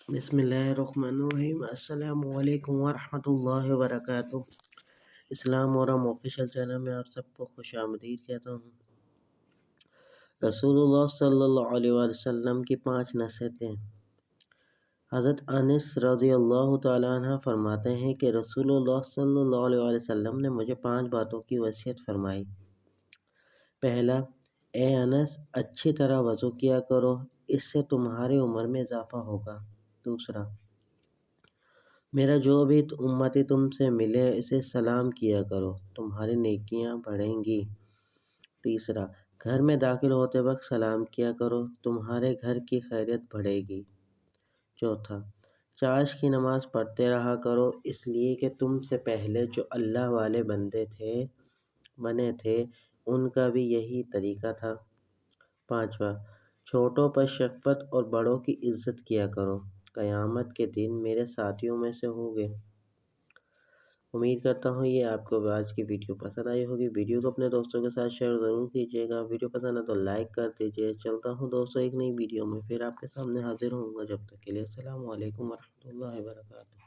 بسم اللہ الرحمن الرحیم۔ السلام علیکم ورحمۃ اللہ وبرکاتہ۔ اسلام مورم آفیشیل چینل میں آپ سب کو خوش آمدید کہتا ہوں۔ رسول اللہ صلی اللہ علیہ وسلم کی 5 نصیحتیں۔ حضرت انس رضی اللہ تعالیٰ عنہ فرماتے ہیں کہ رسول اللہ صلی اللہ علیہ وسلم نے مجھے 5 باتوں کی وصیت فرمائی۔ پہلا، اے انس، اچھی طرح وضو کیا کرو، اس سے تمہاری عمر میں اضافہ ہوگا۔ دوسرا، میرا جو بھی امتی تم سے ملے اسے سلام کیا کرو، تمہاری نیکیاں بڑھیں گی۔ تیسرا، گھر میں داخل ہوتے وقت سلام کیا کرو، تمہارے گھر کی خیریت بڑھے گی۔ چوتھا، چاش کی نماز پڑھتے رہا کرو، اس لیے کہ تم سے پہلے جو اللہ والے بنے تھے ان کا بھی یہی طریقہ تھا۔ پانچواں، چھوٹوں پر شفقت اور بڑوں کی عزت کیا کرو، قیامت کے دن میرے ساتھیوں میں سے ہوگے۔ امید کرتا ہوں یہ آپ کو آج کی ویڈیو پسند آئی ہوگی۔ ویڈیو کو اپنے دوستوں کے ساتھ شیئر ضرور کیجیے گا۔ ویڈیو پسند ہے تو لائک کر دیجیے۔ چلتا ہوں دوستوں ایک نئی ویڈیو میں، پھر آپ کے سامنے حاضر ہوں گا۔ جب تک کے لیے السلام علیکم ورحمۃ اللہ وبرکاتہ۔